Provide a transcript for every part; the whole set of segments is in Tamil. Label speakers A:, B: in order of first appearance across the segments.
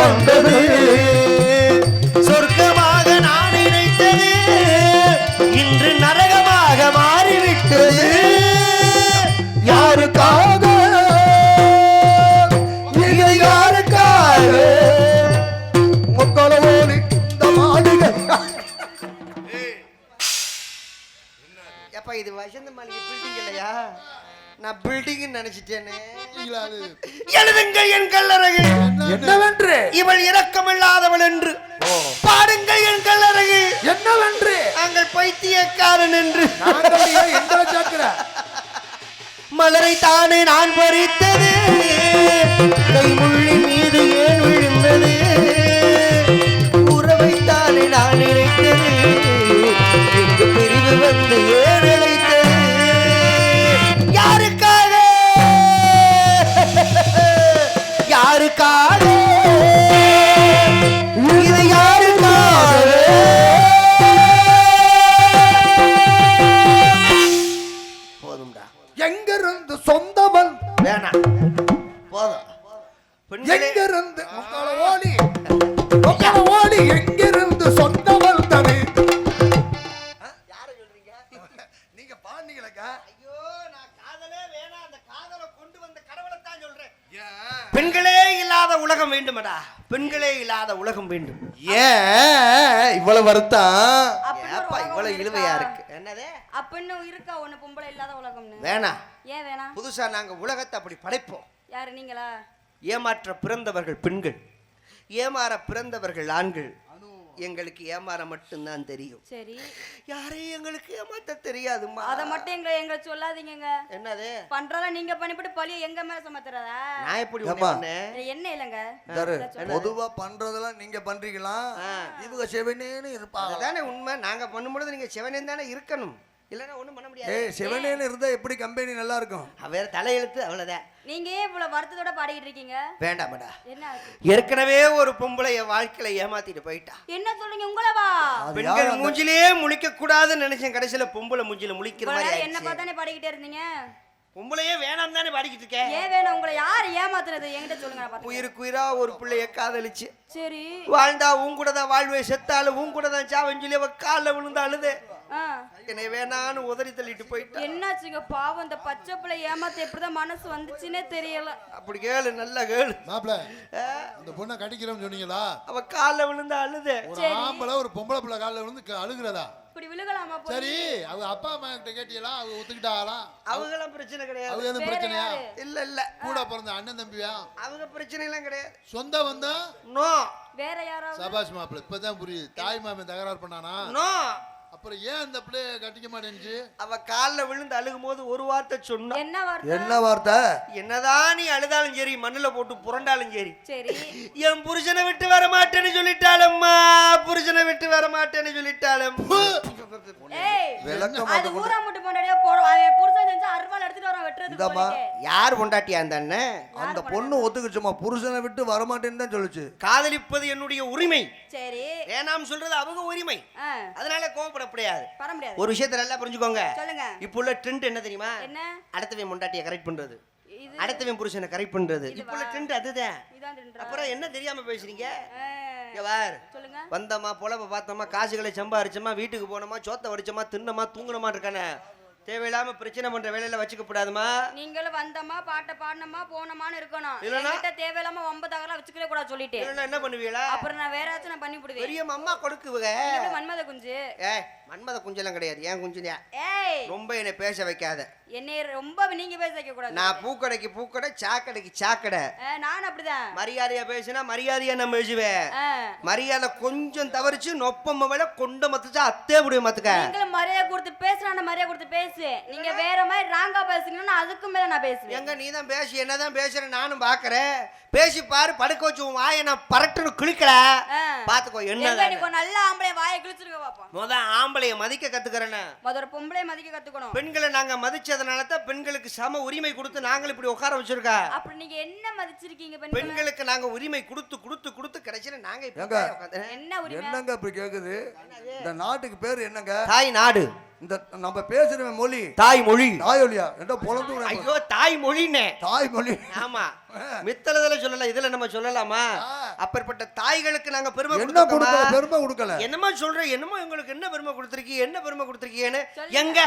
A: வந்தது சொர்க்கமாக நான் நினைத்தது இன்று நரகமாக மாறிவிட்டது யாருக்காக இது யாருக்காக முக்களவோடு இந்த மாளிகை எப்ப இது வசந்த மாளிகை பில்டிங் இல்லையா நான் பில்டிங் நினைச்சிட்டேனே எழுதுங்கள் என் கல்லறையில்
B: என்னவென்று
A: இவள் இரக்கமில்லாதவள் என்று பாடுங்கள் என் கல்லறையில்
B: என்னவென்று
A: நாங்கள் பைத்தியக்காரன் என்று
B: எங்களை சேர்க்கிற
A: மலரை தானே நான் பறித்தது கைமுள்ளி மீது ஏன் விழுந்தது உறவை தானே நான் நினைத்தது எங்கு பிரிவு வந்து ஏன் அழைத்தது யாருக்காக யாருக்காக இது யாருக்காக போதும்டா
B: எங்கிருந்து சொந்தவன்
A: வேணாம் போதும்
B: எங்கிருந்து ஓடி எங்கிருந்து சொந்தவன் தனி யார சொல்றீங்க நீங்க பாண்டிங்களக்கா
A: ஐயோ நான் காதலே வேணாம் அந்த காதலை கொண்டு வந்த கடவுளை தான் சொல்றேன் பெண்களே இல்லாத உலகம் வேண்டுமடா பெண்களே இல்லாத உலகம் வேண்டும்
B: ஏன் இவ்வளவு வருத்தம்
A: ஏப்பா இவ்வளவு இழுவையா இருக்கு என்னதே
C: அப்பன்னு இருக்கா ஒண்ணு பொம்பளை இல்லாத உலகம்னு
A: வேணாம்
C: ஏன் வேணாம்
A: புதுசா நாங்க உலகத்தை அப்படி படைப்போம்
C: யாரு நீங்களா
A: ஏமாற்ற பிறந்தவர்கள் பெண்கள் ஏமாற பிறந்தவர்கள் ஆண்கள் எங்களுக்கு ஏமாற மட்டும்தான் தெரியும்
C: சரி
A: யாரையும் எங்களுக்கு ஏமாத்த தெரியாதுமா
C: அத மட்டும் எங்களை சொல்லாதீங்க
A: என்னது
C: பண்றதா நீங்க பண்ணிவிட்டு பழிய எங்க மேல சுமத்துறதா
A: நான் எப்படி
B: ஏம்மா?
A: பண்ணேன்
C: என்ன இல்லங்க
B: பொதுவா பண்றதெல்லாம் நீங்க பண்றீங்களா இவங்க செவனேன்னு இருப்பாங்க
A: அதுதானே உண்மை நாங்க பண்ணும்பொழுது நீங்க சிவனேன் தானே இருக்கணும் இல்லைன்னா ஒண்ணும் பண்ண முடியாது
B: செவனேன்னு இருந்தா எப்படி கம்பெனி நல்லா இருக்கும்
A: வேற தலையெழுத்து அவ்வளவுதான்
C: நீங்க ஏன் இவ்வளவு வருத்தத்தோட பாடிட்டு இருக்கீங்க
A: வேண்டாமடா
C: என்ன ஆச்சு?
A: ஏற்கனவே ஒரு பொம்பளை என் வாழ்க்கையில ஏமாத்திட்டு போயிட்டா
C: என்ன சொல்றீங்க உங்களவா
A: பெண்கள் மூஞ்சிலேயே முழிக்க கூடாதுன்னு நினைச்சேன் கடைசியில பொம்பளை மூஞ்சில முழிக்கிற மாதிரி
C: என்ன
A: ஆயிடுச்சு.
C: பார்த்தானே பாடிக்கிட்டே இருந்தீங்க
A: பொம்பளையே வேணாம் தானே பாடிக்கிட்டு இருக்கேன்
C: ஏன் வேணும் உங்களை யார் ஏமாத்துறது என்கிட்ட சொல்லுங்க நான் பாத்துக்கிறேன்.
A: உயிருக்குயிரா ஒரு பிள்ளைய காதலிச்சு
C: சரி
A: வாழ்ந்தா உன் கூட தான் வாழ்வே செத்தாலும் உன் கூட தான் சாவன்னு சொல்லி அவ காலில் விழுந்து அழுதே என்னை வேணான்னு உதறி தள்ளிட்டு போயிட்டா
C: என்னாச்சுங்க பாவம் இந்த பச்சை பிள்ளை ஏமாத்த எப்படிதான் மனசு வந்துச்சுன்னே தெரியல
A: அப்படி கேளு நல்ல கேளு
D: மாப்ள அந்த பொண்ணை கடிக்கிறோம்னு சொன்னீங்களா
A: அவ காலில் விழுந்து அழுதே
D: ஒரு ஆம்பளை ஒரு பொம்பளை பிள்ளை காலில் விழுந்து அழுகுறதா
C: இப்படி விழுகலாமா போய்?
D: சரி அவங்க அப்பா அம்மா கிட்ட கேட்டீங்களா அவங்க ஒத்துக்கிட்டாங்களா
A: அவங்களாம் பிரச்சனை கிடையாது
D: அவங்க எதுவும் பிரச்சனையா
A: இல்ல இல்ல
D: கூட பிறந்த அண்ணன் தம்பியா
A: அவங்க பிரச்சனை எல்லாம் கிடையாது
D: சொந்த வந்தா
A: நோ
C: வேற யாராவது
D: சபாஷ் மாப்பிள்ள இப்பதான் புரியுது தாய் மாமன் தகராறு பண்ணானா
A: நோ
D: அப்புறம் ஏன் அந்த பிள்ளைய கட்டிக்க மாட்டேன்னு
A: அவ காலில் விழுந்து அழுகும் போது ஒரு வார்த்தை சொன்னா
C: என்ன வார்த்தை
B: என்ன வார்த்தை
A: என்னதான் நீ அழுதாலும் சரி மண்ணுல போட்டு புரண்டாலும் சரி
C: சரி
A: என் புருஷனை விட்டு வர மாட்டேன்னு சொல்லிட்டாளம்மா புருஷனை விட்டு வர மாட்டேன்னு சொல்லிட்டாலும்
C: ஏய்
B: விளக்கம்
C: அது ஊரா முட்டு போண்டடியா போறோம் அவன் புருஷன் செஞ்சு அருவாள் எடுத்துட்டு வரான் வெட்டுறதுக்கு
B: இந்தாம்மா.
C: போறீங்க.
A: யார் பொண்டாட்டியா அந்த அண்ணன்
B: அந்த பொண்ணு ஒத்துக்குச்சுமா புருஷனை விட்டு வரமாட்டேன்னு தான் சொல்லுச்சு
A: காதலிப்பது என்னுடைய உரிமை
C: சரி
A: வேணாம் சொல்றது அவங்க உரிமை
C: ஆ
A: அதனால கோவப்பட முடியாது
C: வர முடியாது
A: ஒரு விஷயத்தை நல்லா புரிஞ்சுக்கோங்க
C: சொல்லுங்க
A: இப்போ உள்ள ட்ரெண்ட் என்ன தெரியுமா
C: என்ன
A: அடுத்தவன் பொண்டாட்டியை கரெக்ட் பண்றது
C: இது
A: அடுத்தவன் புருஷனை கரெக்ட் பண்றது இப்போ உள்ள ட்ரெண்ட் அதுதான்
C: இதான் தின்றா.
A: அப்புறம் என்ன தெரியாம பேசுறீங்க
C: ஆ,
A: இங்க வார்
C: சொல்லுங்க
A: வந்தோமா பொழப்ப பார்த்தோமா காசுகளை சம்பாரிச்சோமா வீட்டுக்கு போனோமா சோத்தை வடிச்சோமா தின்னமா தூங்குனமா இருக்கானே தேவையில்லாம பிரச்சனை பண்ற வேலையில வச்சுக்க கூடாதுமா
C: நீங்களும் வந்தமா பாட்டை பாடணுமா போனமான்னு இருக்கணும்
A: இல்லைன்னா?
C: என்கிட்ட தேவையில்லாம ஒன்பதாகலாம் வச்சுக்கவே கூடாது சொல்லிட்டு
A: இல்லைன்னா என்ன பண்ணுவீங்களா
C: அப்புறம் நான் வேற ஏதாச்சும் நான் பண்ணி விடுவேன்
A: பெரிய அம்மா கொடுக்குவங்க
C: இது மன்மத குஞ்சு
A: ஏய் மன்மத குஞ்செல்லாம் கிடையாது ஏன் குஞ்சுதான்
C: ஏய்
A: ரொம்ப என்னை பேச வைக்காத
C: என்னை ரொம்ப நீங்க பேச வைக்க கூடாது
A: நான் பூக்கடைக்கு பூக்கடை சாக்கடைக்கு சாக்கடை
C: நான் அப்படிதான்
A: மரியாதையா பேசினா மரியாதையா நான் பேசுவேன்
C: ஆ.
A: மரியாதை கொஞ்சம் தவறிச்சு நொப்பம் வேலை கொண்ட மத்துச்சா அத்தே முடியும் மத்துக்க
C: நீங்களும் மரியாதை கொடுத்து பேசுறான மரியாதை கொடுத்து பேசு நீங்க வேற மாதிரி ராங்கா பேசுங்கன்னா அதுக்கு மேல நான் பேசுவேன்
A: எங்க நீ தான் பேசி என்னதான் பேசுற நானும் பாக்குறேன் பேசி பாரு படுக்க வச்சு உன் வாயை நான் பரட்டுன்னு கிழிக்கல பாத்துக்கோ
C: எங்க
A: என்ன
C: நீ கொஞ்சம் நல்ல ஆம்பளை வாயை கிழிச்சிருக்க பாப்போம்
A: முத ஆம்பளைய மதிக்க கத்துக்கிறேன்னு
C: ஒரு பொம்பளை மதிக்க கத்துக்கணும்
A: பெண்களை நாங்க மதிச்சதுனால தான் பெண்களுக்கு சம உரிமை கொடுத்து நாங்கள் இப்படி உட்கார வச்சிருக்கா
C: அப்படி நீங்க என்ன மதிச்சிருக்கீங்க
A: பெண்களுக்கு நாங்க உரிமை கொடுத்து கொடுத்து கொடுத்து கடைசியில நாங்க இப்படி
B: ஏங்க?
A: உட்கார்ந்து-
C: என்ன உரிமை
B: என்னங்க இப்படி கேக்குது இந்த நாட்டுக்கு பேர் என்னங்க
A: தாய் நாடு
B: இந்த நம்ம பேசுற மொழி
A: தாய் மொழி
B: தாயொலியா ரெண்டோ பொழந்து
A: ஐயோ தாய் மொழின்னே
B: தாய் மொழி
A: ஆமா மித்தலதுல சொல்லல இதுல நம்ம சொல்லலாமா அப்பேற்பட்ட தாய்களுக்கு நாங்க பெருமை
B: என்ன கொடுக்கல?
A: கொடுத்தோமா?
B: பெருமை கொடுக்கல.
A: என்னமோ சொல்ற, என்னமோ உங்களுக்கு என்ன பெருமை கொடுத்திருக்கீங்க, என்ன பெருமை கொடுத்திருக்கீங்கன்னு எங்க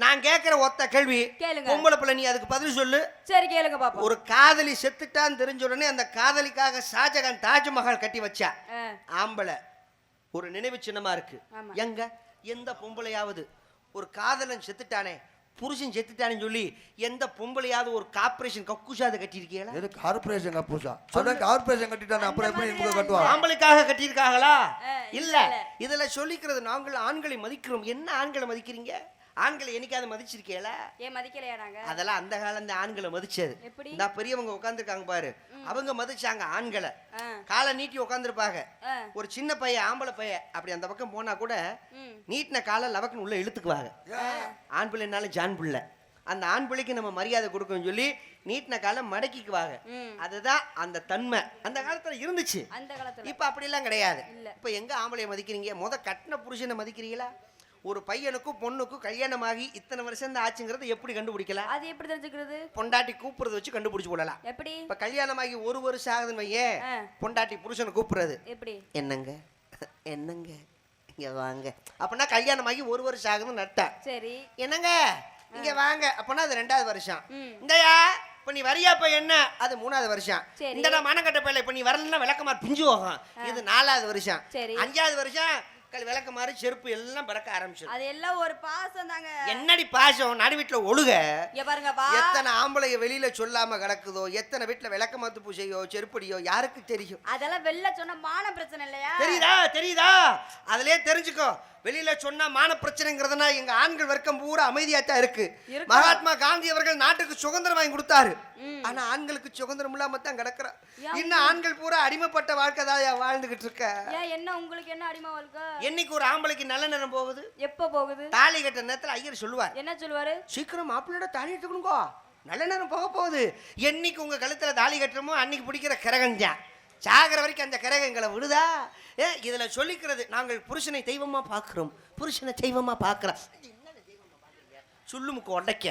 A: நான் கேக்குற ஒத்த கேள்வி.
C: கேளுங்க.
A: பொம்பளை பிள்ளை, நீ அதுக்கு பதில் சொல்லு.
C: சரி கேளுங்க பாப்போம்.
A: ஒரு காதலி செத்துட்டான்னு தெரிஞ்ச உடனே அந்த காதலிக்காக ஷாஜகான் தாஜ்மஹால் கட்டி வச்சா. ஆம்பளை ஒரு நினைவு சின்னமா இருக்கு.
C: ஆமா.
A: எங்க எந்த பொம்பளையாவது ஒரு காதலன் செத்துட்டானே, புருஷன் செத்துட்டானு சொல்லி எந்த பொம்பளையாவது ஒரு கார்பரேஷன் கக்கூசாத கட்டியிருக்கீங்களா?
B: எது கார்பரேஷன் கப்பூசா? அதான் கார்பரேஷன் கட்டிட்டானே, அப்புறம் எப்படி இவங்க கட்டுவாங்க?
A: ஆம்பளைக்காக கட்டியிருக்காங்களா? இல்ல.
C: இல்ல.
A: இதுல சொல்லிக்கிறது நாங்கள் ஆண்களை மதிக்கிறோம். என்ன ஆண்களை மதிக்கிறீங்க? ஆண்களை என்னைக்காவது மதிச்சிருக்கீங்களா?
C: ஏன் மதிக்கலையா நாங்க?
A: அதெல்லாம் அந்த காலம் ஆண்களை மதிச்சது.
C: எப்படி?
A: இந்த பெரியவங்க உட்கார்ந்துருக்காங்க பாரு, அவங்க மதிச்சாங்க ஆண்களை. காலை நீட்டி உட்கார்ந்துருப்பாங்க. ஒரு சின்ன பையன், ஆம்பளை பையன் அப்படி அந்த பக்கம் போனா கூட நீட்டின காலை லவக்குன்னு உள்ள இழுத்துக்குவாங்க. ஆண் பிள்ளைனாலும் ஜான் பிள்ளை, அந்த ஆண் பிள்ளைக்கு நம்ம மரியாதை கொடுக்கணும்னு சொல்லி நீட்டின காலை மடக்கிக்குவாங்க. அதுதான் அந்த தன்மை அந்த காலத்துல இருந்துச்சு.
C: அந்த காலத்துல
A: இப்ப அப்படி எல்லாம் கிடையாது. இப்ப எங்க ஆம்பளைய மதிக்கிறீங்க? கட்டின புருஷனை மதிக்கிறீங்களா? ஒரு பையனுக்கும் பொண்ணுக்கும் கல்யாணமாகி இத்தனை வருஷம் தான் ஆச்சுங்கிறது எப்படி கண்டுபிடிக்கலாம்?
C: அது எப்படி தெரிஞ்சுக்கிறது?
A: பொண்டாட்டி கூப்பிடுறது வச்சு கண்டுபிடிச்சு போடலாம்.
C: எப்படி?
A: இப்ப கல்யாணமாகி ஒரு வருஷம் ஆகுதுன்னு வையேன், பொண்டாட்டி புருஷனை கூப்பிடுறது
C: எப்படி?
A: என்னங்க என்னங்க இங்க வாங்க அப்படின்னா கல்யாணமாகி ஒரு வருஷம் ஆகுதுன்னு நட்டா.
C: சரி.
A: என்னங்க இங்க வாங்க அப்படின்னா அது 2வது வருஷம். இந்தயா இப்ப நீ வரியாப்ப என்ன, அது 3வது வருஷம். இந்த மனக்கட்ட பையில இப்ப நீ வரலன்னா விளக்கமாறு பிஞ்சு போகும், இது 4வது வருஷம். 5வது வருஷம் விளக்கமாறு செருப்பு எல்லாம் பறக்க ஆரம்பிச்சு.
C: அது எல்லாம் ஒரு பாசம் தாங்க.
A: என்னடி பாசம்? நடு வீட்டுல ஒழுக
C: பாருங்க,
A: எத்தனை ஆம்பளைய வெளியில சொல்லாம கிடக்குதோ, எத்தனை வீட்டுல விளக்கமாத்து பூசையோ செருப்படியோ யாருக்கு தெரியும்?
C: அதெல்லாம் வெளில சொன்னா மான பிரச்சனை இல்லையா?
A: தெரியுதா? அதுலயே தெரிஞ்சுக்கோ. வெளியில சொன்னா மான பிரச்சனைங்கிறதுனா எங்க ஆண்கள் வர்க்கம் பூரா அமைதியாத்தான் இருக்கு. மகாத்மா காந்தி அவர்கள் நாட்டுக்கு சுதந்திரம் வாங்கி கொடுத்தாரு. ஆனா ஆண்களுக்கு சுதந்திரம் இல்லாம தான் கிடக்குற. இன்னும் ஆண்கள் பூரா அடிமைப்பட்ட வாழ்க்கை தான் வாழ்ந்துகிட்டு இருக்க.
C: என்ன உங்களுக்கு என்ன அடிமை வாழ்க்கை?
A: என்னைக்கு ஒரு ஆம்பளைக்கு நல்ல நேரம் போகுது?
C: எப்ப போகுது?
A: தாலி கட்ட நேரத்துல ஐயர் சொல்லுவார்.
C: என்ன சொல்லுவாரு?
A: சீக்கிரம் மாப்பிள்ளையோட தாலி எடுத்துக்கணுங்கோ, நல்ல நேரம் போக போகுது. என்னைக்கு உங்க கழுத்துல தாலி கட்டுறமோ அன்னைக்கு பிடிக்கிற கிரகஞ்சான். சாகிற வரைக்கும் அந்த கிரகங்களை விடுதா? இதுல சொல்லிக்கிறது நாங்கள் புருஷனை தெய்வமா பாக்குறோம், புருஷனை தெய்வமா பாக்குறோம். சொல்லுமுக்கு உடைக்க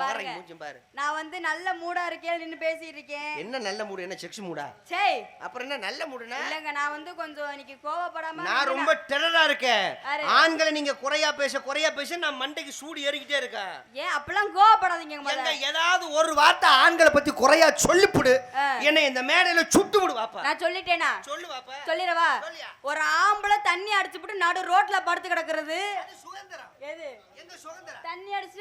A: பாரு.
C: நான் வந்து நல்ல மூடா இருக்கேன் நின்னு பேசிட்டு இருக்கேன்.
A: என்ன நல்ல மூடு? என்ன செக்ஸ் மூடா?
C: சே
A: அப்புறம் என்ன நல்ல மூடுனா?
C: இல்லங்க, நான் வந்து கொஞ்சம் இன்னைக்கு கோவப்படாம
A: நான் ரொம்ப டெரரா இருக்கேன். ஆண்களை நீங்க குறையா பேச நான் மண்டைக்கு சூடு ஏறிக்கிட்டே இருக்கேன்.
C: ஏன் அப்பலாம் கோவப்படாதீங்க முதல்ல.
A: ஏதாவது ஒரு வார்த்தை ஆண்களை பத்தி குறையா சொல்லிப்புடு, என்ன இந்த மேடையில சுட்டு விடு வாப்பா.
C: நான் சொல்லிட்டேனா? சொல்லு வாப்பா. சொல்லிரவா? ஒரு ஆம்பளை தண்ணி அடிச்சுட்டு நடு ரோட்ல படுத்து கிடக்குறது சுதந்திரம். எது எங்க சுதந்திரம்? தண்ணி அடிச்சு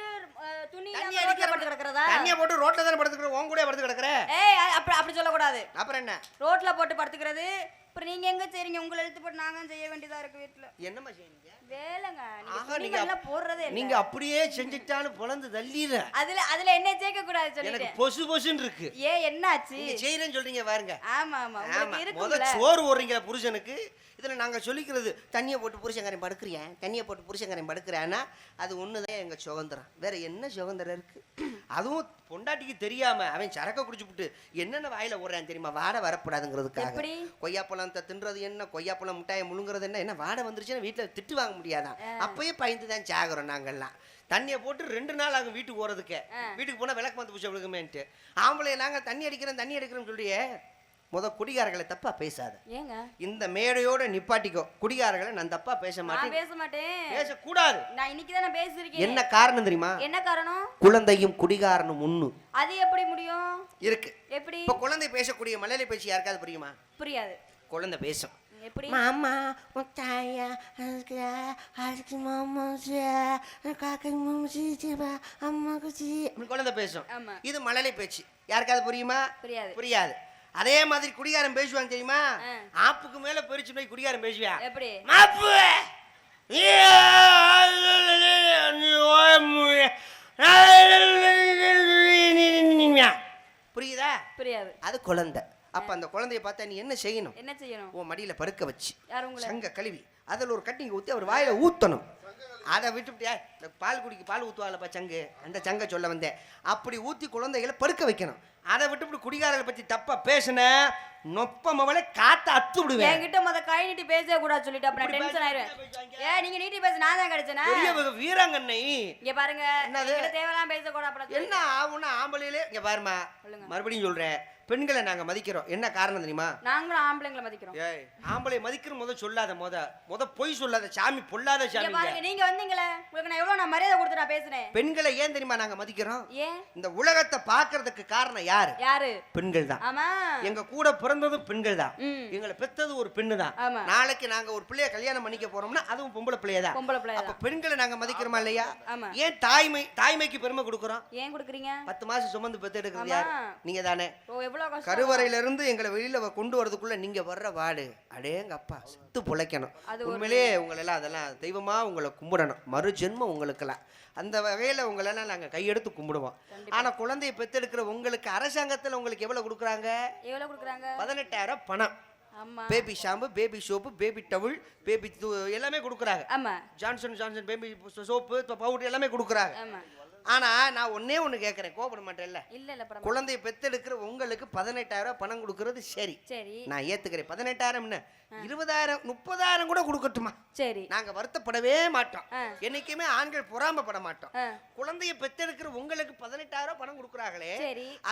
C: துணி ரோட்ல படுத்து கிடக்குறதா? தண்ணிய போட்டு ரோட்ல தான படுத்துக்கற, உன் கூட படுத்து கிடக்குற. ஏய் அப்படி சொல்ல கூடாது. அப்புறம் என்ன? ரோட்ல போட்டு படுத்துக்கிறது. அப்புறம் நீங்க எங்க செய்றீங்க? உங்களை எழுத்து போட்டு நாங்க செய்ய வேண்டியதா இருக்கு வீட்ல. என்னமா செய்றீங்க? வேலைங்க. நீங்க எல்லாம் போறதே இல்ல. நீங்க அப்படியே செஞ்சிட்டாலும் பொளந்து தள்ளிர. அதுல என்ன சேர்க்க கூடாது சொல்லிட்டேன். எனக்கு பொசுன்னு இருக்கு. ஏன் என்னாச்சு? நீங்க செய்றேன்னு சொல்றீங்க பாருங்க. ஆமா உங்களுக்கு இருக்குல. முத சோறு ஓடுறீங்க புருஷனுக்கு. இதுல நாங்க சொல்லிக்கிறது தண்ணியை போட்டு புருஷன்காரன் படுக்குறேன், தண்ணியை போட்டு புருஷன்காரன் படுக்குறான்னா அது ஒண்ணுதான் எங்க சுதந்திரம். வேற என்ன சுதந்திரம் இருக்கு? அதுவும் பொண்டாட்டிக்கு தெரியாம அவன் சரக்க குடிச்சுப்புட்டு என்னென்ன வாயில ஓடுறான் தெரியுமா? வாடை வரக்கூடாதுங்கிறதுக்காக. கொய்யாப்பழம் தின்றது என்ன, கொய்யாப்பழம் முட்டாயை முழுங்குறது என்ன வாடை வந்துருச்சுன்னா வீட்டுல திட்டு வாங்க முடியாதான். அப்பயே பயந்துதான் சாகுறோம் நாங்கெல்லாம். தண்ணியை போட்டு 2 நாள் ஆகும் வீட்டுக்கு போறதுக்கு. வீட்டுக்கு போனா விளக்கு மாத்து பூச்சி விழுகுமேன்ட்டு ஆம்பளை நாங்க தண்ணி அடிக்கிறோம் சொல்லியே. குடிகாரர்களை தப்பா பேசாத. ஏங்க இந்த மேடையோட நிப்பாட்டிக்கோ. குடிகாரர்களை நான் தப்பா பேச மாட்டேன். பேசக்கூடாது. நான் இன்னைக்கு தானே பேசிருக்கேன். என்ன காரணம் தெரியுமா? என்ன காரணம்? குழந்தையும் குடிகாரனும் ஒண்ணு. அது எப்படி முடியும்? இருக்கு. எப்படி? இப்ப குழந்தை பேசக்கூடிய மலையாளி பேச்சு யாருக்காவது புரியுமா? புரியாது. குழந்தை பேசும். எப்படி? மாமா முட்டாயா அதுக்கு மாமா காக்கா அம்மா குச்சி குழந்தை பேசும். இது மலையாளி பேச்சு. யாருக்காவது புரியுமா? புரியாது. அதே மாதிரி குடிகாரன் பேசுவாங்க தெரியுமா? ஆப்புக்கு மேல பெருச்சு போய் குடிகாரன் பேசுவா. எப்படி? மாப்பு புரியுதா? புரியாது. அது குழந்தை. அப்ப அந்த குழந்தைய பார்த்தா நீ என்ன செய்யணும்? உன் மடியில படுக்க வச்சு சங்க கழுவி அதில் ஒரு கட்டிங்க ஊற்றி அவர் வாயில ஊத்தணும். அதை விட்டுவிட்டியா? இந்த பால் குடிக்கு பால் ஊற்றுவாங்கப்பா சங்கு, அந்த சங்கை சொல்ல வந்தேன். அப்படி ஊற்றி குழந்தைகளை படுக்க வைக்கணும். அதை விட்டுவிட்டு குடிகாரர்களை பற்றி தப்பா பேசின
A: நொப்ப மவளை காத்த அத்து விடுவேன்.
C: என்கிட்ட முத கை நீட்டி பேசவே கூடாது சொல்லிட்டு அப்ப நான் டென்ஷன் ஆயிடுவேன். நீங்க நீட்டி பேச நான் தான் கிடைச்சேனா?
A: பெரிய வீராங்கண்ணை.
C: இங்க பாருங்க, என்கிட்ட தேவலாம் பேச கூட அப்ப
A: என்ன ஆகும்னா ஆம்பளையிலே இங்க பாருமா, மறுபடியும் சொல்றேன், பெண்களை நாங்க மதிக்கிறோம். என்ன காரணம் தெரியுமா?
C: நாங்களும் ஆம்பளைங்களை மதிக்கிறோம்.
A: ஏய், ஆம்பளை மதிக்கிற முத சொல்லாத, முத பொய் சொல்லாத சாமி, பொல்லாத சாமி.
C: பாருங்க, நீங்க வந்தீங்களே, உங்களுக்கு நான் எவ்வளவு மரியாதை கொடுத்து நான் பேசுனேன்.
A: பெண்களை ஏன் தெரியுமா நாங்க மதிக்கிறோம்?
C: ஏன்?
A: இந்த உலகத்தை பாக்குறதுக்கு காரணம் யாரு?
C: யாரு?
A: பெண்கள் தான்.
C: ஆமா,
A: எங்க கூட பிறந்ததும் பெண்கள் தான். எங்களை பெத்தது ஒரு பெண்ணு தான். நாளைக்கு நாங்க ஒரு பிள்ளைய கல்யாணம் பண்ணிக்க போறோம்னா அதுவும் பொம்பளை பிள்ளைய தான்.
C: பொம்பளை பிள்ளைய.
A: அப்ப பெண்களை நாங்க மதிக்கிறோமா இல்லையா?
C: ஆமா.
A: ஏன் தாய்மைக்கு பெருமை கொடுக்கறோம்?
C: ஏன் கொடுக்குறீங்க?
A: 10 மாசம் சுமந்து பெத்து எடுக்கிறது யாரு? நீங்க தானே.
C: கருவறையில
A: இருந்து எங்களை வெளியில கொண்டு வரதுக்குள்ள நீங்க வர்ற வாடு, அடேங்க அப்பா, செத்து பொழைக்கணும். உண்மையிலே உங்களை எல்லாம் அதெல்லாம் தெய்வமா உங்களை கும்பிடணும். மறு ஜென்மம் உங்களுக்கெல்லாம். அந்த வகையில உங்களெல்லாம் நாங்க கையெடுத்து கும்பிடுவோம். ஆனா குழந்தையை பெத்தெடுக்கிற உங்களுக்கு அரசாங்கத்துல உங்களுக்கு எவ்வளவு கொடுக்குறாங்க? 18,000 பணம். Baby shampoo, baby soap, baby towel, baby எல்லாமே கொடுக்குறாங்க. ஜான்சன் பேபி சோப்பு, பவுடர் எல்லாமே கொடுக்குறாங்க. ஆனா நான் ஒண்ணு கேட்கறேன், கோபப்பட மாட்டேன்ல?
C: இல்ல,
A: குழந்தையை பெத்தெடுக்கிற உங்களுக்கு 18,000 பணம் கொடுக்கறது சரி, நான் ஏத்துக்கிறேன். 18,000 என்ன, 20,000 30,000 கூட கொடுக்கட்டுமா? சரி, நாங்க வருத்தப்படவே மாட்டோம். என்னைக்குமே ஆண்கள் பொறாமப்பட மாட்டோம். குழந்தையை பெத்தெடுக்கிற உங்களுக்கு 18,000 பணம் கொடுக்குறாங்களே,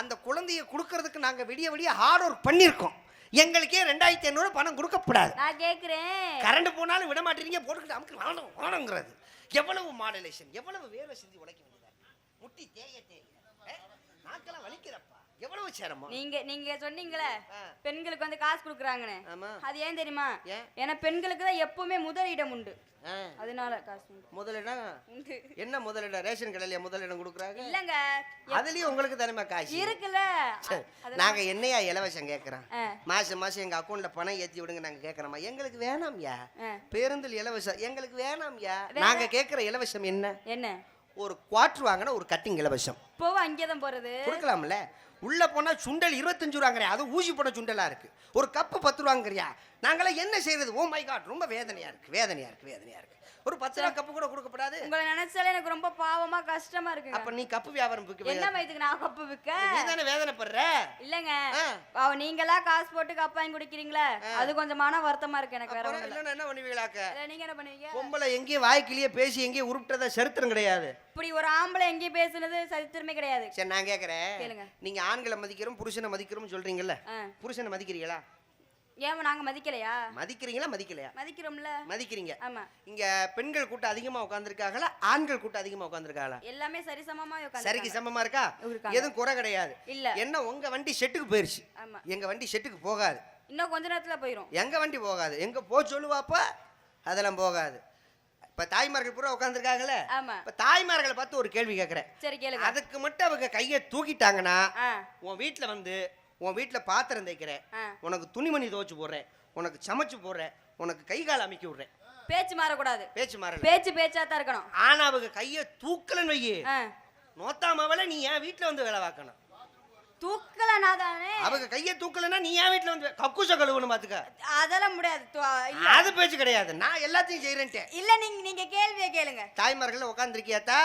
A: அந்த குழந்தையை கொடுக்கறதுக்கு நாங்க விடிய விடிய ஹார்ட் ஒர்க் பண்ணிருக்கோம். எங்களுக்கே 2,500 பணம் கொடுக்கப்படாது. நான் கேக்குறேன், கரண்ட் போனாலும் விட மாட்டீங்க, போட்டுக்கிட்டு அமுக்கு வாணுங்கிறது. எவ்வளவு மாடுலேஷன், எவ்வளவு வேலை செஞ்சு உழைக்க வேண்டியதா, முட்டி தேய நாக்கெல்லாம் வலிக்கிறப்பா, எவ்வளவு சிரமம்.
C: நீங்க சொன்னீங்களே பெண்களுக்கு வந்து காசு கொடுக்குறாங்கன்னு, அது ஏன் தெரியுமா? ஏன்னா பெண்களுக்கு தான் எப்பவுமே முதலிடம் உண்டு, அதனால காசு
A: முதலிடம் உண்டு. என்ன முதலிடம்? ரேஷன் கடையில முதலிடம் கொடுக்குறாங்க
C: இல்லங்க,
A: அதுலயும் உங்களுக்கு தானே காசு இருக்குல்ல. நாங்க என்னையா இலவசம் கேட்கறோம்? மாசம் மாசம் எங்க அக்கௌண்ட்ல பணம் ஏத்தி விடுங்க நாங்க கேட்கறோமா? எங்களுக்கு வேணாம்யா. பேருந்தில் இலவசம் எங்களுக்கு வேணாம்யா. நாங்க கேட்கிற இலவசம் என்ன? ஒரு குவார்டர் வாங்கினா ஒரு கட்டிங் இலவசம். போவா அங்கேதான் போறது, கொடுக்கலாம்ல. உள்ள போனா சுண்டல் 25 ரூபாங்கறியா, அது ஊசி போன சுண்டலா இருக்கு. ஒரு கப்பு 10 ரூபாங்கறியா. நாங்களாம் என்ன செய்யறது? ஓ மை காட், ரொம்ப வேதனையா இருக்கு. ஒரு 10 ரூபா கப்பு கூட கொடுக்கப்படாது. உங்களை நினைச்சாலே எனக்கு ரொம்ப பாவமா கஷ்டமா இருக்கு. அப்ப நீ கப்பு வியாபாரம் விக்க என்ன வயதுக்கு நான் கப்பு விக்க? நீ தானே வேதனைப்படுற. இல்லங்க, நீங்களா காசு போட்டு கப்பு வாங்கி குடிக்கிறீங்களா, அது கொஞ்சம் மன வருத்தமா இருக்கு எனக்கு. வேற இல்ல, என்ன பண்ணுவீங்களாக்க? நீங்க என்ன பண்ணுவீங்க? பொம்பளை எங்கேயும் வாய்க்கிலேயே பேசி எங்கேயும் உருப்பிட்டதா சரித்திரம் கிடையாது. இப்படி ஒரு ஆம்பளை எங்கேயும் பேசுனது சரித்திரமே கிடையாது. சரி, நான் கேக்குறேன், நீங்க ஆண்களை மதிக்கிறோம் புருஷனை மதிக்கிறோம் சொல்றீங்கல்ல, புருஷனை மதிக்கிறீங்களா? ஏன் நாங்க மதிக்கலையா? மதிக்கிறீங்களா? மதிக்கிறோம்ல. மதிக்கிறீங்க. ஆமா. இங்க பெண்கள் கூட்டம் அதிகமா உட்கார்ந்திருக்காங்களா, ஆண்கள் கூட்டம் அதிகமா உட்கார்ந்திருக்காங்களா? எல்லாமே சரிசமமா உட்கார்ந்து. சரிக்கு சமமா இருக்கா? எதுவும் குறை கிடையாது. இல்ல. என்ன உங்க வண்டி செட்டுக்கு போயிருச்சு, எங்க வண்டி செட்டுக்கு போகாது. இன்னும் கொஞ்ச நேரத்துல போயிரும். எங்க வண்டி போகாது, எங்க போ சொல்லுவாப்ப அதெல்லாம் போகாது. இப்ப தாய்மார்கள் பூரா உட்கார்ந்திருக்காங்கல்ல, இப்ப தாய்மார்களை பார்த்து ஒரு கேள்வி கேட்கறேன். சரி கேளுங்க. அதுக்கு மட்டும் அவங்க கையை தூக்கிட்டாங்கன்னா, உன் வீட்டுல வந்து உன் வீட்டுல பாத்திரம் தேய்க்கிறேன், உனக்கு துணிமணி துவச்சு போடுறேன், உனக்கு சமைச்சு போடுறேன், உனக்கு கை கால் அமைக்க விடுறேன். பேச்சு மாறக்கூடாது. பேச்சா தான் இருக்கணும். ஆனா அவங்க கைய தூக்கலன்னு வையே, நோத்தாமாவல நீ என் வீட்டுல வந்து வேலை பார்க்கணும். தூக்கலனா தானே? அவங்க கைய தூக்கலனா நீ என் வீட்டுல வந்து கக்கூச கழுவணும் பாத்துக்க. அதெல்லாம் முடியாது. அது பேச்சு கிடையாது. நான் எல்லாத்தையும் செய்யறேன்ட்டே. இல்ல, நீங்க கேள்வியை கேளுங்க. தாய்மார்கள் உட்கார்ந்திருக்கியாத்தா,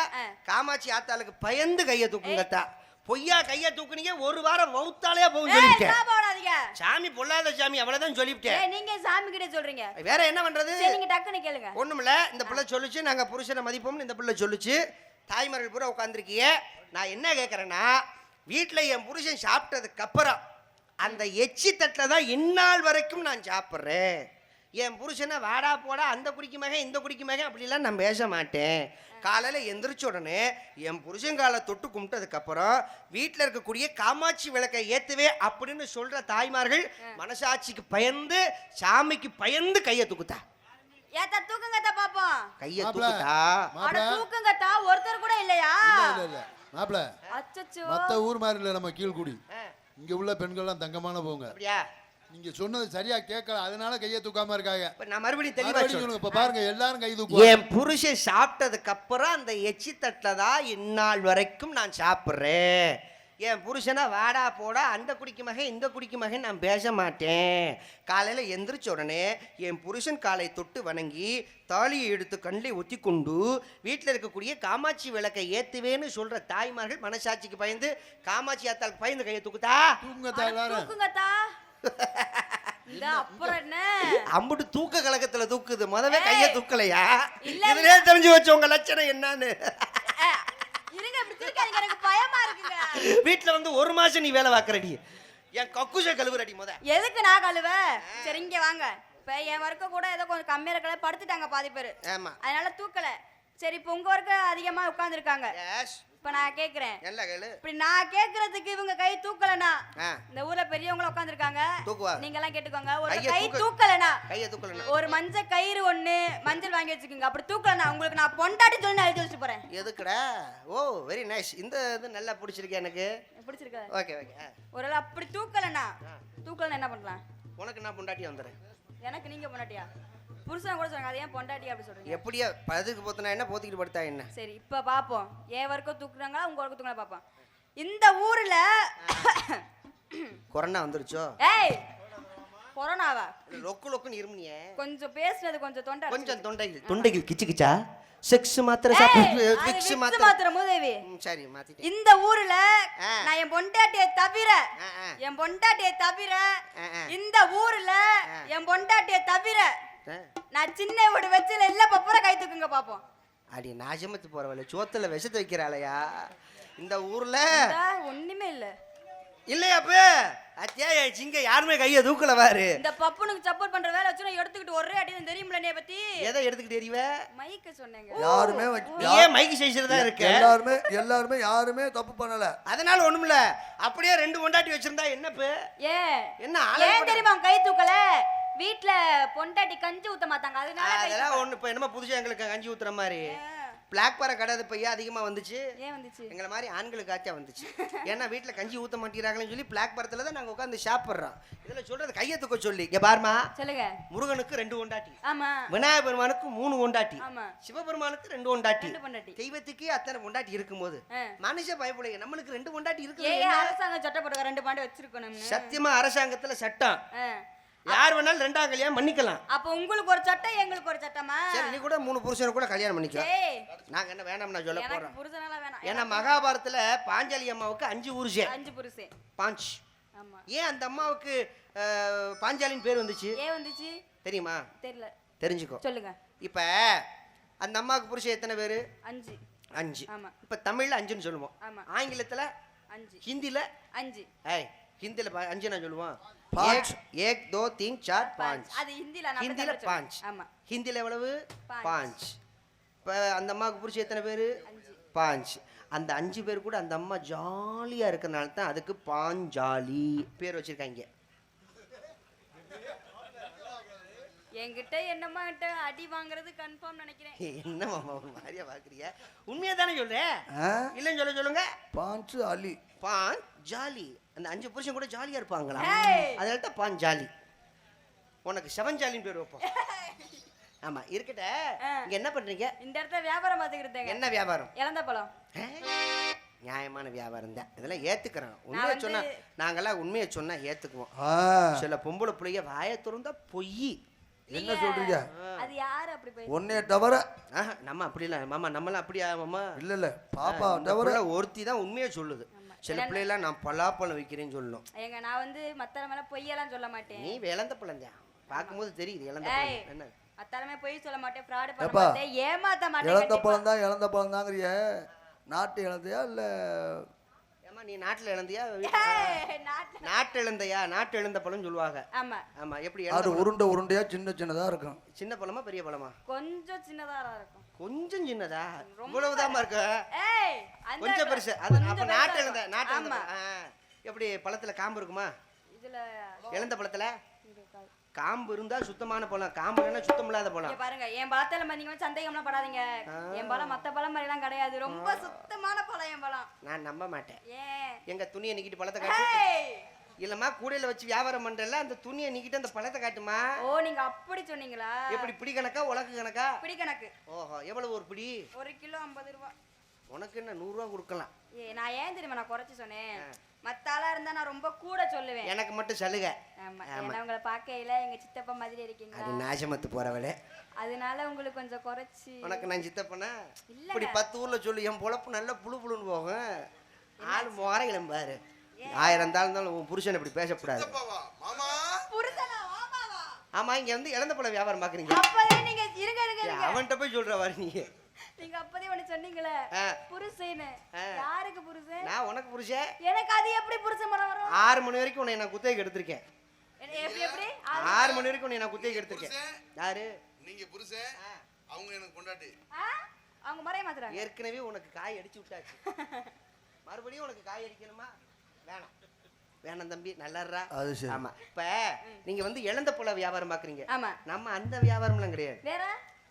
A: காமாட்சி ஆத்தாளுக்கு பயந்து கைய தூக்குங்கத்தா. பொய்யா கைய தூக்குனீங்க, ஒரு வாரம் வவுத்தாலே போகும் சொல்லிட்டேன். சாமி பொல்லாத சாமி, அவ்வளவுதான் சொல்லிவிட்டேன். நீங்க சாமி கிட்ட சொல்றீங்க, வேற என்ன பண்றது? நீங்க டக்குன்னு கேளுங்க. ஒண்ணுமில்ல, இந்த பிள்ளை சொல்லுச்சு நாங்க புருஷனை மதிப்போம்னு இந்த பிள்ளை சொல்லுச்சு. தாய்மார்கள் பூரா உட்கார்ந்திருக்கிய, நான் என்ன கேட்கறேன்னா, வீட்டுல என் புருஷன் சாப்பிட்டதுக்கு அப்புறம் அந்த எச்சி தட்டில தான் இந்நாள் வரைக்கும் நான் சாப்பிட்றேன். என் புருஷனை வாடா போடா, அந்த குடிக்கு மகன் இந்த குடிக்கு மகன் அப்படிலாம் நான் பேச மாட்டேன். காலையில் எந்திரிச்ச உடனே என் புருஷன் காலை தொட்டு கும்பிட்டதுக்கப்புறம் வீட்டில் இருக்கக்கூடிய காமாட்சி விளக்கை ஏற்றுவே அப்படின்னு சொல்கிற தாய்மார்கள் மனசாட்சிக்கு பயந்து, சாமிக்கு பயந்து கையை தூக்குத்தா. ஏத்தா தூக்குங்கத்தா பாப்போம். கையை தூக்குத்தா. தூக்குங்கத்தா. ஒருத்தர் கூட இல்லையா?
D: மாப்ள, அச்சச்சோ, மத்த ஊர் மாதிரி இல்ல நம்ம கீழ்குடி. இங்க உள்ள பெண்கள்லாம் தங்கமான போங்க. அப்படியா? நீங்க சொன்னது சரியா கேட்கல, அதனால கையை தூக்காம இருக்காங்க.
A: நான் மறுபடியும் தெளிவா சொல்றேன்.
D: இப்ப பாருங்க, எல்லாரும் கை தூக்குவாங்க.
A: என் புருஷன் சாப்பிட்டதுக்கு அப்புறம் அந்த எச்சி தட்டில தான் இந்நாள் வரைக்கும் நான் சாப்பிட்றேன். என் புருஷனை வாடா போடா, அந்த குடிக்கு மகன் இந்த குடிக்கு மகன் நான் பேச மாட்டேன். காலையில் எந்திரிச்ச உடனே என் புருஷன் காலை தொட்டு வணங்கி தாலியை எடுத்து கண்ணில் ஒத்தி கொண்டு வீட்டில் இருக்கக்கூடிய காமாட்சி விளக்கை ஏற்றுவேன்னு சொல்ற தாய்மார்கள் மனசாட்சிக்கு பயந்து, காமாட்சி ஆத்தாளுக்கு பயந்து கையை தூக்குத்தா.
D: தூக்குங்கத்தா.
C: இந்த அப்புறம் என்ன
A: அம்புட்டு தூக்க கலக்கத்துல தூக்குது முதவே
C: ஏய்.
A: கைய தூக்கலையா
C: இல்ல,
A: இதுலயே தெரிஞ்சு வச்சு உங்க லட்சணம் என்னன்னு
C: இருங்க இப்படி திருக்காதீங்க எனக்கு பயமா இருக்குங்க
A: வீட்டுல வந்து 1 மாசம் நீ வேலை பார்க்கறடி என் கக்குச கழுவுறடி முத
C: எதுக்கு நான் கழுவ சரி இங்க வாங்க இப்ப என் வர்க்க கூட ஏதோ கொஞ்சம் கம்மியா இருக்கல படுத்துட்டாங்க பாதி பேரு
A: ஆமா
C: அதனால தூக்கல சரி இப்ப உங்க வர்க்க அதிகமா உட்கார்ந்துருக்காங்க
A: எஸ்
C: இப்ப நான் கேக்குறேன்
A: நல்ல கேளு
C: இப்படி நான் கேக்குறதுக்கு இவங்க கை தூக்கலனா
A: ஆ.
C: இந்த ஊர்ல பெரியவங்க உட்கார்ந்துருக்காங்க
A: தூக்குவா.
C: நீங்க எல்லாம் கேட்டுக்கோங்க ஒரு
A: கையை
C: கை
A: தூக்க-
C: தூக்கலனா
A: கைய தூக்கலனா
C: ஒரு மஞ்சள் கயிறு ஒண்ணு மஞ்சள் வாங்கி வச்சுக்கோங்க அப்படி தூக்கலனா உங்களுக்கு நான் பொண்டாட்டி சொல்லி நான் எழுதி வச்சு போறேன்
A: எதுக்குடா ஓ வெரி நைஸ் இந்த இது நல்லா பிடிச்சிருக்கு எனக்கு
C: பிடிச்சிருக்கா
A: ஓகே ஓகே
C: ஒருவேளை அப்படி தூக்கலனா தூக்கலனா என்ன பண்ணலாம்
A: உனக்கு நான் பொண்டாட்டி வந்துடுறேன்
C: எனக்கு நீங்க பொண்டாட்டியா புருஷன் கூட சொல்றாங்க அது ஏன் பொண்டாட்டி அப்படி சொல்றீங்க
A: எப்படியா பதுக்கு போத்துனா என்ன போத்திக்கிட்டு படுத்தா என்ன
C: சரி இப்ப பாப்போம் ஏன் வரைக்கும் தூக்குறாங்களா உங்க வரைக்கும் தூக்குறா பாப்போம் இந்த ஊர்ல
A: கொரோனா வந்துருச்சோ
C: ஏய் கொரோனாவா
A: லொக்குன்னு இருமுனியே
C: கொஞ்சம் பேசுனது கொஞ்சம் தொண்டை
A: கொஞ்சம் தொண்டைகள் கிச்சு கிச்சா செக்ஸ் மாத்திரை
C: விக்ஸ்
A: மாத்திரை
C: மாத்திர மூதேவி
A: சரி மாத்திட்டேன்
C: இந்த ஊர்ல
A: ஆ.
C: நான் என் பொண்டாட்டியை தவிர
A: ஆ, ஆ.
C: என் பொண்டாட்டியை தவிர
A: ஆ, ஆ.
C: இந்த ஊர்ல என் பொண்டாட்டியை தவிர
A: ஆ.
C: நான் சின்ன வீடு வச்சுல எல்லா பப்புற கை தூக்குங்க பாப்போம்
A: அடி நாசமத்து போறவள சோத்துல விஷத்தை வைக்கிறாளையா இந்த ஊர்ல
C: ஒண்ணுமே இல்ல
A: இல்லையாப்பு அத்தியா சிங்க யாருமே கைய தூக்கல பாரு
C: இந்த பப்புனுக்கு சப்போர்ட் பண்ற வேலை வச்சு நான் எடுத்துக்கிட்டு ஒரே அடி தெரியுமில நீ பத்தி
A: எதை எடுத்துக்கிட்டு எறிவ
C: மைக்க சொன்னேங்க
B: யாருமே
A: நீ ஏன் மைக்கு சைஸ்ல தான் இருக்க
B: எல்லாருமே யாருமே தப்பு பண்ணல
A: அதனால ஒண்ணுமில்ல அப்படியே 2 கொண்டாட்டி வச்சிருந்தா என்னப்பு என்ன ஆளே
C: ஏன் தெரியுமா அவன் கை தூக்கல வீட்ல பொண்டாட்டி கஞ்சி ஊத்த மாட்டாங்க அதனால கை
A: அதெல்லாம் ஒண்ணு இப்ப என்னமா புதுசா எங்களுக்கு கஞ்சி ஊத்துற மாதிரி பிளாக் பாறை கடை இப்ப ஏன் அதிகமா வந்துச்சு
C: ஏன் வந்துச்சு
A: எங்களை மாதிரி ஆண்களுக்கு ஆச்சா வந்துச்சு ஏன்னா வீட்டுல கஞ்சி ஊத்த மாட்டேங்கிறாங்கன்னு சொல்லி பிளாக் பாரத்துல தான் நாங்க உட்காந்து சாப்பிடுறோம் இதுல சொல்றது கையை தூக்க சொல்லி இங்க பாருமா
C: சொல்லுங்க
A: முருகனுக்கு 2 கொண்டாட்டி
C: ஆமா
A: விநாயகர் பெருமானுக்கு 3 கொண்டாட்டி
C: ஆமா
A: சிவபெருமானுக்கு 2 கொண்டாட்டி
C: 2 பொண்டாட்டி
A: தெய்வத்துக்கே அத்தனை கொண்டாட்டி இருக்கும்போது
C: ஆ.
A: மனுஷ பயப்புடைய நம்மளுக்கு 2 கொண்டாட்டி
C: ஏன்
A: இருக்கு
C: அரசாங்கம் சட்டை போட்டு 2 பாண்டு வச்சிருக்கணும்னு
A: சத்தியமா அரசாங்கத்துல சட்டம்
C: ஆ.
A: யார் வேணாலும் 2ஆம் கல்யாணம் பண்ணிக்கலாம்
C: அப்ப உங்களுக்கு ஒரு சட்டை எங்களுக்கு ஒரு சட்டமா
A: சரி நீ கூட 3 புருஷனை கூட கல்யாணம் பண்ணிக்கலாம்
C: ஏய்
A: நாங்க என்ன வேணாம் நான் சொல்ல
C: எனக்கு
A: போறோம்
C: புருஷனால வேணாம்
A: ஏன்னா மகாபாரதத்துல பாஞ்சாலி அம்மாவுக்கு 5 புருஷன்
C: 5 புருஷன்
A: பாஞ்ச்
C: ஆமா
A: ஏன் அந்த அம்மாவுக்கு பாஞ்சாலின்னு பேர் வந்துச்சு
C: ஏன் வந்துச்சு
A: தெரியுமா
C: தெரியல
A: தெரிஞ்சுக்கோ
C: சொல்லுங்க
A: இப்ப அந்த அம்மாவுக்கு புருஷன் எத்தனை பேரு
C: 5
A: 5
C: ஆமா
A: இப்ப தமிழ்ல 5ன்னு சொல்லுவோம்
C: ஆமா
A: ஆங்கிலத்துல
C: 5
A: ஹிந்தில
C: 5
A: ஏய் ஹிந்தில 5 நான் சொல்லுவோம்
B: पांच।
A: एक दो तीन चार पांच
C: அது ஹிந்தில நான்
A: ஹிந்தில
C: தமிழ்ல சொல்றேன்.
A: 5
C: ஆமா
A: ஹிந்தில எவ்வளவு
C: பாஞ்ச்.
A: 5 இப்ப அந்த அம்மாவுக்கு புருஷன் எத்தனை பேரு 5 அந்த 5 பேர் கூட அந்த அம்மா ஜாலியா இருக்கறனால தான் அதுக்கு பாஞ்சாலி பேர் வச்சிருக்காங்க
C: என்கிட்ட என்னமா கிட்ட அடி வாங்குறது கன்ஃபார்ம் நினைக்கிறேன்
A: என்ன மாமா ஒரு மாதிரியா பாக்குறீங்க உண்மையா தானே சொல்றேன்
B: ஆ?
A: இல்லன்னு சொல்லுங்க
B: பாஞ்சு அலி
A: பாஞ்சாலி அந்த 5 புருஷன் கூட ஜாலியா இருப்பாங்களா
C: ஏய்.
A: அதனால தான் பாஞ்சாலி உனக்கு செவஞ்சாலின்னு பேர் வைப்போம் ஆமா இருக்கட்ட இங்க என்ன பண்றீங்க
C: இந்த இடத்துல வியாபாரம் பார்த்துக்கிட்டேங்க
A: என்ன வியாபாரம்
C: இழந்த பழம்
A: நியாயமான வியாபாரம் தான் இதெல்லாம் ஏத்துக்கிறோம் உண்மையை சொன்னா நாங்கெல்லாம் உண்மையை சொன்னா ஏத்துக்குவோம்
B: ஆ,
A: சில பொம்பளை பிள்ளைங்க வாயை திறந்தா பொய்
B: என்ன சொல்றீங்க
C: அது யாரு அப்படி போய்
B: ஒன்னே தவிர
A: நம்ம அப்படி இல்ல மாமா நம்மளாம் அப்படியா மாமா
B: இல்ல இல்ல பாப்பா
A: இந்த
B: தவிர
A: பிள்ளை ஒருத்தி தான் உண்மையை சொல்லுது சில பிள்ளைலாம் நான் பலாப்பழம் விற்கிறேன்னு சொல்லணும்
C: ஏங்க நான் வந்து மத்தவங்க மேல பொய்யெல்லாம் சொல்ல மாட்டேன்
A: நீ இழந்த பழந்தான் பார்க்கும்போது தெரியுது இழந்த
C: ஏய்
A: பழம் என்ன
C: மத்தவங்க பொய் சொல்ல மாட்டேன் ஃப்ராட் பண்ண
B: ஏப்பா,
C: மாட்டேன் ஏமாத்த மாட்டேன்
B: இழந்த
C: கண்டிப்பா.
B: பழம் தான் இழந்த பழம் தாங்கிறிய நாட்டு இழந்தையா இல்ல
A: ஏமா நீ நாட்டுல இழந்தியா
C: ஏய், நாட்டுல-
A: நாட்டு இழந்தையா நாட்டு இழந்த பழம் சொல்லுவாங்க
C: ஆமா
A: ஆமா எப்படி
B: அது
A: இழந்த பழம்?
B: உருண்டை உருண்டையா சின்ன சின்னதா இருக்கும்
A: சின்ன பழமா பெரிய பழமா
C: கொஞ்சம் சின்னதா இருக்கும்
A: கொஞ்சம் சின்னதா இவ்வளவுதாம்மா இருக்கு
C: ஏய் அந்த
A: கொஞ்சம் பெருசு அது
C: கொஞ்சம்
A: அப்ப
C: பெருசா
A: நாட்டு இழந்த
C: இருக்கும்.
A: நாட்டு இழந்த
C: ஆமா.
A: பழம். எப்படி பழத்துல காம்பு இருக்குமா
C: இதுல
A: இழந்த பழத்துல
C: இங்க இருக்காது.
A: காம்பு இருந்தா சுத்தமான பழம் காம்பு இல்லைன்னா சுத்தம் இல்லாத
C: இங்க
A: பழம்
C: பாருங்க என் பழத்துல நீங்க வந்து சந்தேகம்லாம் படாதீங்க என் பழம் மத்த பழம் மாதிரி எல்லாம் கிடையாது ரொம்ப சுத்தமான பழம் என் பழம்
A: நான் நம்ப மாட்டேன்
C: ஏன்
A: எங்க துணியை நிக்கிட்டு பழத்தை காட்டு
C: ஏய்
A: இல்லம்மா கூடையில வச்சு வியாபாரம் பண்றல அந்த துணியை நிக்கிட்டு அந்த பழத்தை காட்டுமா
C: ஓ நீங்க அப்படி சொன்னீங்களா
A: எப்படி பிடி கணக்கா உலக்கு கணக்கா
C: பிடி கணக்கு
A: ஓஹோ எவ்வளவு ஒரு பிடி
C: 1 கிலோ 50 ரூபாய்
A: உனக்கு என்ன 100 ரூபா கொடுக்கலாம்
C: நான் ஏன் தெரியுமா நான் குறைச்சு சொன்னேன் மத்த ஆளா இருந்தா நான் ரொம்ப கூட சொல்லுவேன்
A: எனக்கு மட்டும் சலுகை
C: ஆமா ஏன்னா உங்களை பார்க்கையில எங்க சித்தப்பா மாதிரி இருக்கீங்களா
A: அது நாசமத்து போறவளே
C: அதனால உங்களுக்கு கொஞ்சம் குறைச்சி
A: உனக்கு நான் சித்தப்பனா
C: இல்ல.
A: இப்படி 10 ஊர்ல சொல்லு என் பொழப்பு நல்லா புழு புழுன்னு போகும் ஆள் முறையிலும் பாரு 1000 இருந்தாலும் உன் புருஷன் இப்படி பேசக்கூடாது
D: மாமா
A: ஆமா இங்க வந்து இழந்த பழ வியாபாரம் பாக்குறீங்க
C: அப்பதே நீங்க இருங்க
A: அவன்கிட்ட போய் சொல்ற வாரு நீங்க
C: நீங்க அப்பதே ஒண்ணு சொன்னீங்களே புருஷன் யாருக்கு புருஷன்
A: நான் உனக்கு புருஷன்
C: எனக்கு அது எப்படி புருஷன் மரம் வரும்
A: 6 மணி வரைக்கும் உன்னை நான் குத்தகைக்கு எடுத்திருக்கேன்
C: எப்படி
A: 6 மணி வரைக்கும் உன்னை நான் குத்தகைக்கு எடுத்திருக்கேன் யாரு
E: நீங்க புருஷன் அவங்க எனக்கு கொண்டாட்டி
C: அவங்க மறைய மாத்துறாங்க
A: ஏற்கனவே உனக்கு காய் அடிச்சு விட்டாச்சு மறுபடியும் உனக்கு காய் அடிக்கணுமா வேணாம் வேணாம் தம்பி நல்லாடுறா
B: அது சரி.
A: ஆமா இப்ப நீங்க வந்து இழந்த பழ வியாபாரம் பாக்குறீங்க
C: ஆமா
A: நம்ம அந்த வியாபாரம்லாம் கிடையாது
C: வேற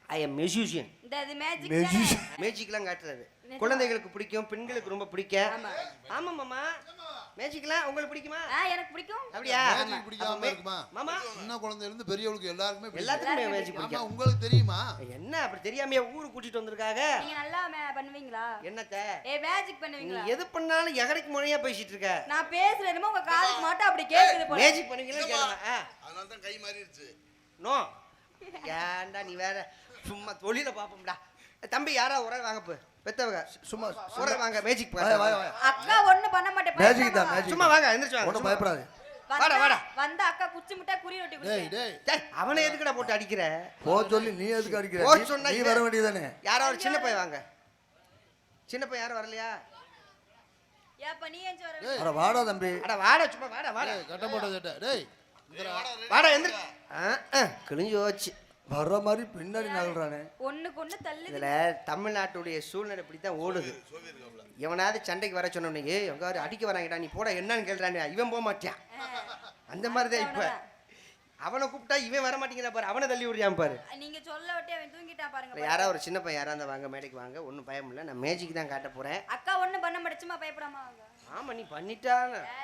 A: ஐ எம் மியூசிஷியன்
C: இந்த இது மேஜிக்
A: மேஜிக்லாம் காட்டுறது குழந்தைகளுக்கு பிடிக்கும் பெண்களுக்கு ரொம்ப பிடிக்கும் ஆமா மாமா மேஜிக்லாம் உங்களுக்கு பிடிக்குமா
C: எனக்கு பிடிக்கும்
A: அப்படியா
D: மேஜிக் பிடிக்காம இருக்குமா
A: மாமா
D: சின்ன குழந்தையில இருந்து பெரியவளுக்கு எல்லாருக்குமே பிடிக்கும்.
A: எல்லாத்துக்குமே மேஜிக்
D: ஆமா
A: பிடிக்கும்
D: உங்களுக்கு தெரியுமா
A: என்ன அப்படி தெரியாமையா ஊருக்கு கூட்டிட்டு வந்திருக்காங்க
C: நீங்க நல்லா பண்ணுவீங்களா
A: என்னத்த
C: மேஜிக்
A: நீ
C: பண்ணுவீங்களா
A: எது பண்ணாலும் எகடைக்கு முறையா பேசிட்டு இருக்க
C: நான் பேசுறேன் உங்க காதுக்கு மட்டும் அப்படி கேக்குது போல
A: மேஜிக் பண்ணுவீங்களா கேளுங்க
E: அதனால தான் கை மாறிடுச்சு
A: நோ ஏன்டா நீ வேற சும்மா தொழில பாப்போம்டா தம்பி யாரா உரை வாங்க போ பெத்தவங்க
B: சும்மா
A: உரை வாங்க மேஜிக்
B: வாயா, வாயா, வாயா.
C: அக்கா ஒண்ணு பண்ண மாட்டேன்
B: மேஜிக் தான் மேஜிக்
A: சும்மா வாங்க எந்திரச்சு வாங்க
B: ஒன்றும்
A: சும்மா.
B: பயப்படாது
A: வாடா, வாடா.
C: வந்த அக்கா குச்சி முட்டை குறி ரொட்டி
D: டேய்
C: குடுத்து
D: டேய்
A: டேய், அவனை எதுக்குடா போட்டு அடிக்கிற
B: போ சொல்லி நீ எதுக்கு அடிக்கிற
A: போ சொன்னா
B: நீ
A: இவன்.
B: வர வேண்டியதானே
A: யாரோ ஒரு சின்ன பையன் வாங்க சின்ன பையன் யாரும் வரலையா
C: ஏப்பா நீ ஏஞ்சி வர
B: அட வாடா தம்பி
A: அட வாடா சும்மா வாடா வாடா
D: டேய் கட்ட போட்ட சட்டை டேய்
A: வாடா எந்திர கிழிஞ்சு போச்சு
B: வர்ற மாதிரி பின்னாடி நகல்றானே
C: ஒண்ணுக்கு ஒண்ணு தள்ளு
A: இதுல தமிழ்நாட்டுடைய சூழ்நிலை இப்படித்தான் ஓடுது எவனாவது சண்டைக்கு வர சொன்னீங்க எங்காவது அடிக்க வராங்கடா நீ போட என்னன்னு கேள்றானே இவன் போக மாட்டான் அந்த மாதிரிதான் இப்ப அவனை கூப்பிட்டா இவன் வர மாட்டேங்கிறா பாரு அவனை தள்ளி விடுறான் பாரு
C: நீங்க சொல்ல விட்டு அவன் தூங்கிட்டான் பாருங்க
A: யாரா ஒரு சின்ன பையன் யாரா இருந்தா வாங்க மேடைக்கு வாங்க ஒன்றும் பயம் இல்லை நான் மேஜிக் தான் காட்ட போறேன்
C: அக்கா ஒண்ணு பண்ண மாட்டேச்சுமா பயப்படாம வாங்க
A: ஆமா நீ பண்ணிட்டான